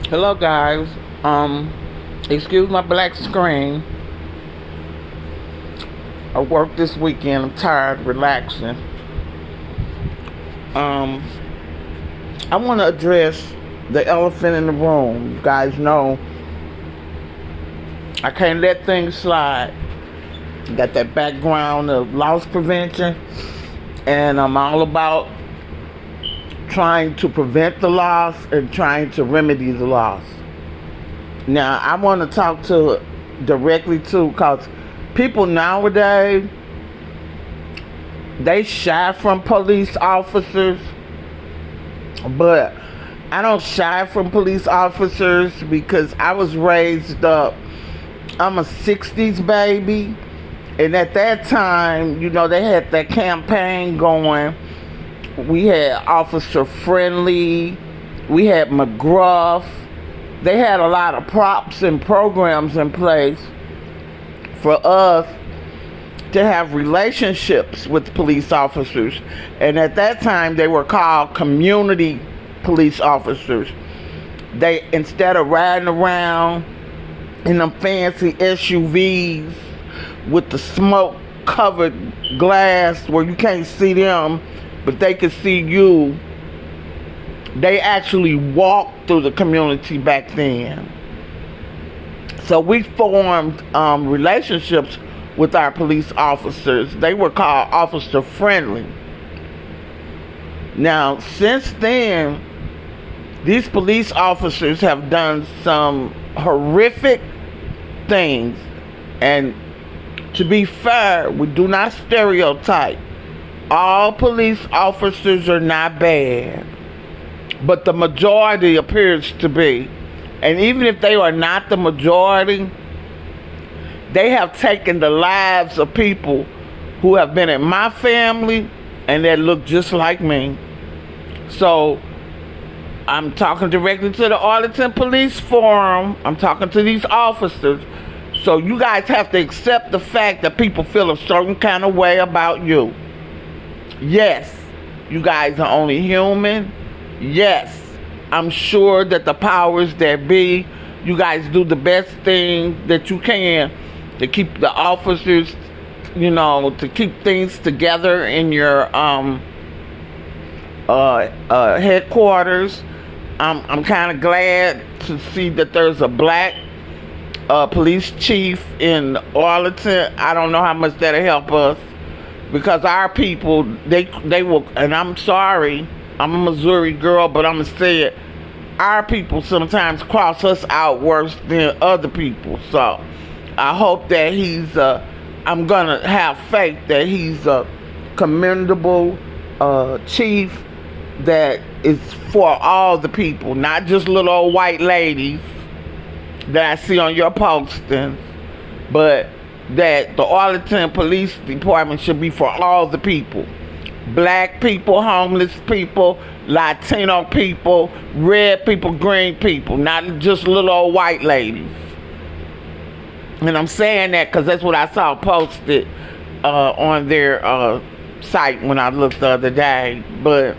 Hello guys. Excuse my black screen. I worked this weekend. I'm tired, relaxing. Um, I want to address the elephant in the room. You guys know I can't let things slide. Got that background of loss prevention, and I'm all about trying to prevent the loss and trying to remedy the loss. Now, I want to talk to directly to, because people nowadays, they shy from police officers, but I don't shy from police officers because I was raised up. I'm a 60s baby, and at that time, they had that campaign going. We had Officer Friendly, we had McGruff. They had a lot of props and programs in place for us to have relationships with police officers. And at that time, they were called community police officers. They, instead of riding around in them fancy SUVs with the smoke covered glass where you can't see them, but they can see you, they actually walked through the community back then. So we formed relationships with our police officers. They were called Officer Friendly. Now, since then, these police officers have done some horrific things. And to be fair, we do not stereotype. All police officers are not bad, but the majority appears to be. And even if they are not the majority, they have taken the lives of people who have been in my family and that look just like me. So I'm talking directly to the Arlington Police Forum. I'm talking to these officers. So you guys have to accept the fact that people feel a certain kind of way about you. Yes, you guys are only human. Yes, I'm sure that the powers that be, you guys do the best thing that you can to keep the officers, to keep things together in your headquarters. I'm kind of glad to see that there's a black police chief in Arlington. I don't know how much that'll help us, because our people, they will, and I'm sorry, I'm a Missouri girl, but I'm gonna say it, our people sometimes cross us out worse than other people. So I hope that I'm gonna have faith that he's a commendable chief that is for all the people, not just little old white ladies that I see on your postings, but that the Arlington Police Department should be for all the people. Black people, homeless people, Latino people, red people, green people, not just little old white ladies. And I'm saying that because that's what I saw posted on their site when I looked the other day. But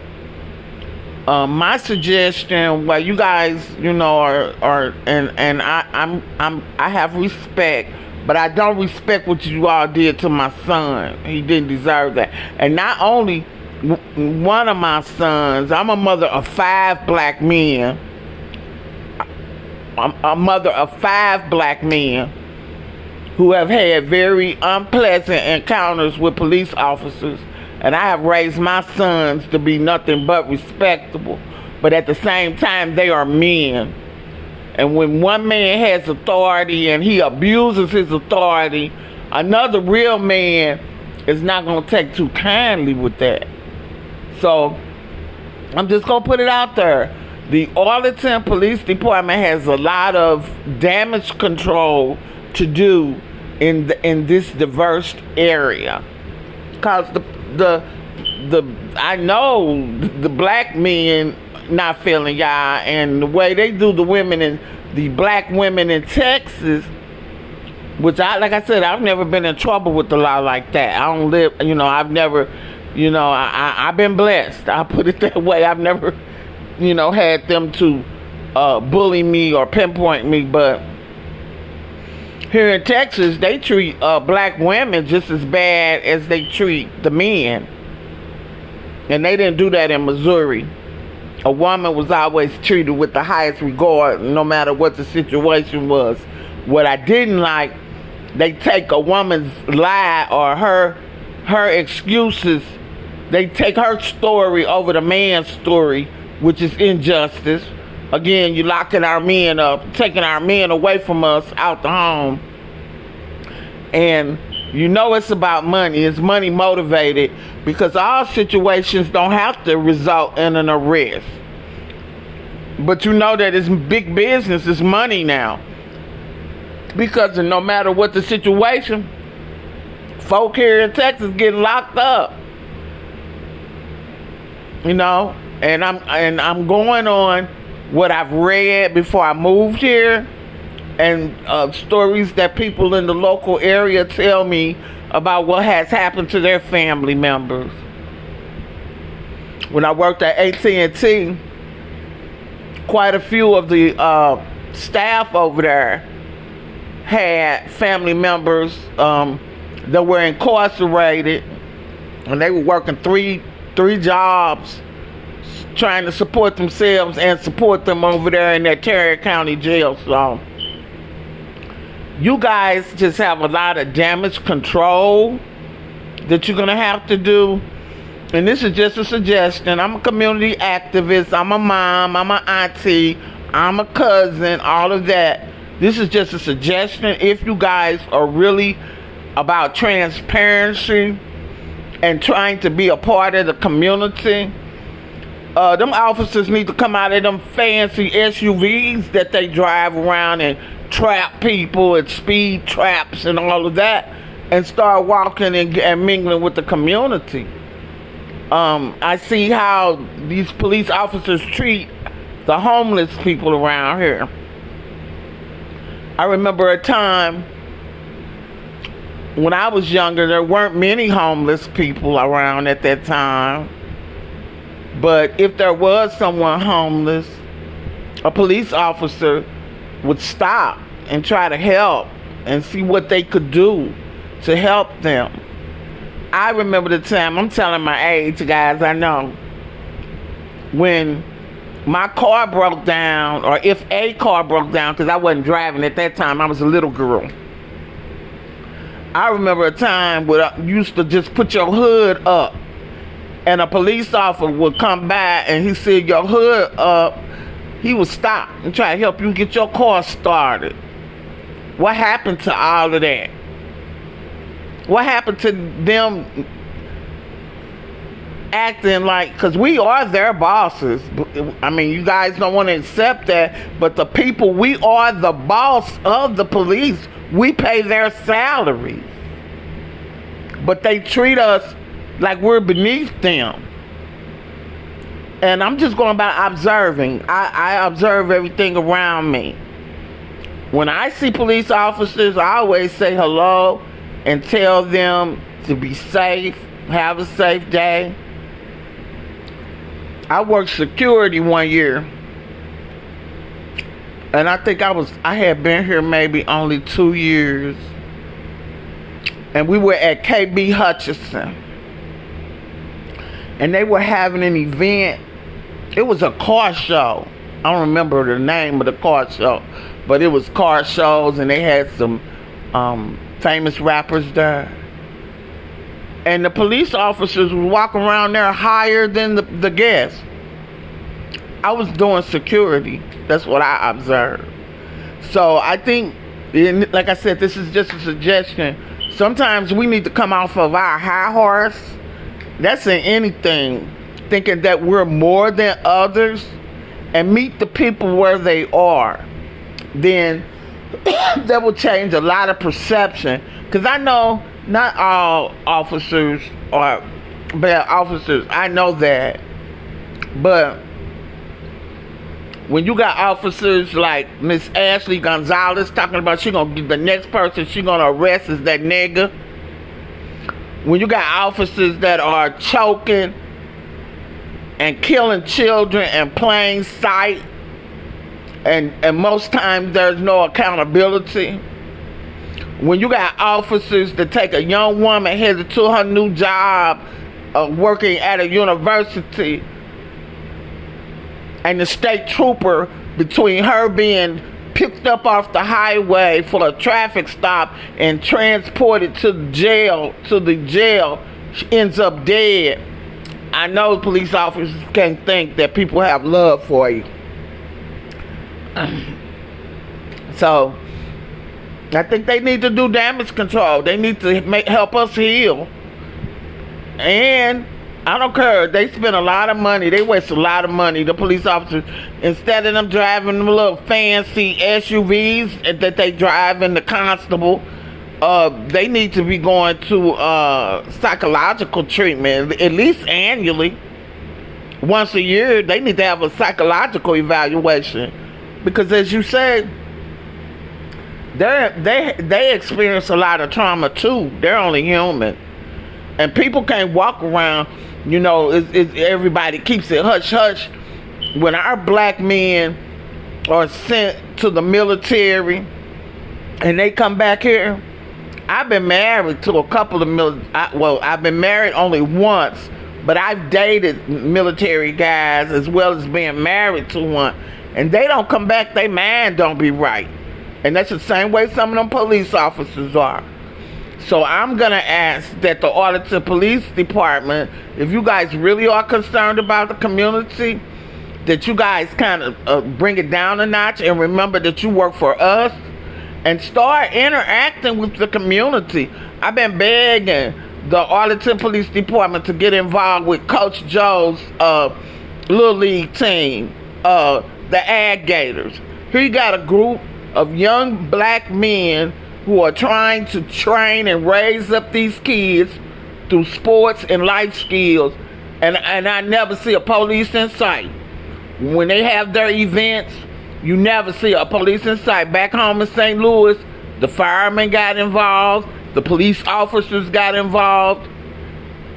my suggestion, well, you guys, are and I have respect, but I don't respect what you all did to my son. He didn't deserve that. And not only one of my sons, I'm a mother of 5 black men. I'm a mother of 5 black men who have had very unpleasant encounters with police officers. And I have raised my sons to be nothing but respectable. But at the same time, they are men. And when one man has authority and he abuses his authority, another real man is not going to take too kindly with that. So I'm just going to put it out there. The Arlington Police Department has a lot of damage control to do in this diverse area. Because I know the black men not feeling y'all, and the way they do the black women in Texas, which like I said, I've never been in trouble with the law like that. I don't live, I've never, I've been blessed. I'll put it that way. I've never, had them to bully me or pinpoint me, but here in Texas, they treat black women just as bad as they treat the men. And they didn't do that in Missouri. A woman was always treated with the highest regard, no matter what the situation was. What I didn't like, they take a woman's lie or her excuses, they take her story over the man's story, which is injustice. Again, you're locking our men up, taking our men away from us out the home. And you know it's about money. It's money motivated, because all situations don't have to result in an arrest. But you know that it's big business, it's money now. Because no matter what the situation, folk here in Texas getting locked up. You know, and I'm going on what I've read before I moved here, and stories that people in the local area tell me about what has happened to their family members. When I worked at AT&T, quite a few of the staff over there had family members that were incarcerated, and they were working three jobs trying to support themselves and support them over there in that Terry County jail. So you guys just have a lot of damage control that you're gonna have to do. And this is just a suggestion. I'm a community activist, I'm a mom, I'm an auntie, I'm a cousin, all of that. This is just a suggestion. If you guys are really about transparency and trying to be a part of the community, them officers need to come out of them fancy SUVs that they drive around and trap people at speed traps and all of that, and start walking and mingling with the community. I see how these police officers treat the homeless people around here. I remember a time when I was younger, there weren't many homeless people around at that time. But if there was someone homeless, a police officer would stop and try to help and see what they could do to help them. I remember the time, I'm telling my age, guys, I know, when my car broke down, or if a car broke down, because I wasn't driving at that time, I was a little girl. I remember a time where I used to just put your hood up, and a police officer would come by and he said, your hood up, he would stop and try to help you get your car started. What happened to all of that? What happened to them acting like, because we are their bosses. I mean, you guys don't want to accept that, but the people, we are the boss of the police. We pay their salaries. But they treat us like we're beneath them. And I'm just going about observing. I observe everything around me. When I see police officers, I always say hello and tell them to be safe, have a safe day. I worked security one year, and I think I had been here maybe only 2 years, and we were at KB Hutchinson, and they were having an event. It was a car show. I don't remember the name of the car show, but it was car shows, and they had some famous rappers there. And the police officers were walking around there higher than the guests. I was doing security. That's what I observed. So I think, like I said, this is just a suggestion. Sometimes we need to come off of our high horse. That's in anything. Thinking that we're more than others, and meet the people where they are. Then that will change a lot of perception. Because I know not all officers are bad officers. I know that. But when you got officers like Miss Ashley Gonzalez talking about she gonna get the next person she gonna arrest is that nigga. When you got officers that are choking and killing children in plain sight, and most times there's no accountability. When you got officers that take a young woman headed to her new job, working at a university, and the state trooper, between her being picked up off the highway for a traffic stop and transported to the jail, she ends up dead. I know police officers can think that people have love for you. So I think they need to do damage control. They need to help us heal. And I don't care. They spend a lot of money. They waste a lot of money. The police officers, instead of them driving them little fancy SUVs that they drive in the constable, they need to be going to psychological treatment at least annually. Once a year, they need to have a psychological evaluation, because, as you said, they experience a lot of trauma too. They're only human, and people can't walk around. Everybody keeps it hush hush. When our black men are sent to the military and they come back here, I've been married to a couple of I've been married only once, but I've dated military guys as well as being married to one, and they don't come back. Their mind don't be right, and that's the same way some of them police officers are. So I'm going to ask that the Arlington Police Department, if you guys really are concerned about the community, that you guys kind of bring it down a notch and remember that you work for us and start interacting with the community. I've been begging the Arlington Police Department to get involved with Coach Joe's Little League team, the Ag Gators. Here you got a group of young black men who are trying to train and raise up these kids through sports and life skills, and I never see a police in sight. When they have their events, you never see a police in sight. Back home in St. Louis, the firemen got involved, the police officers got involved,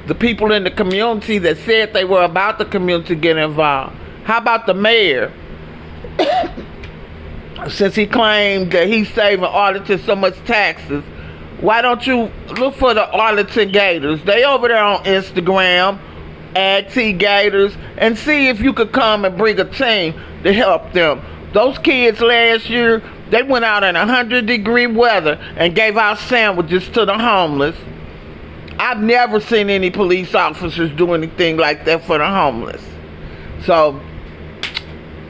the people in the community that said they were about the community get involved. How about the mayor? Since he claimed that he's saving Arlington so much taxes, why don't you look for the Arlington Gators? They over there on Instagram, Ag Gators, and see if you could come and bring a team to help them. Those kids last year, they went out in 100-degree weather and gave out sandwiches to the homeless. I've never seen any police officers do anything like that for the homeless. So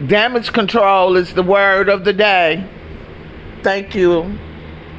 damage control is the word of the day. Thank you.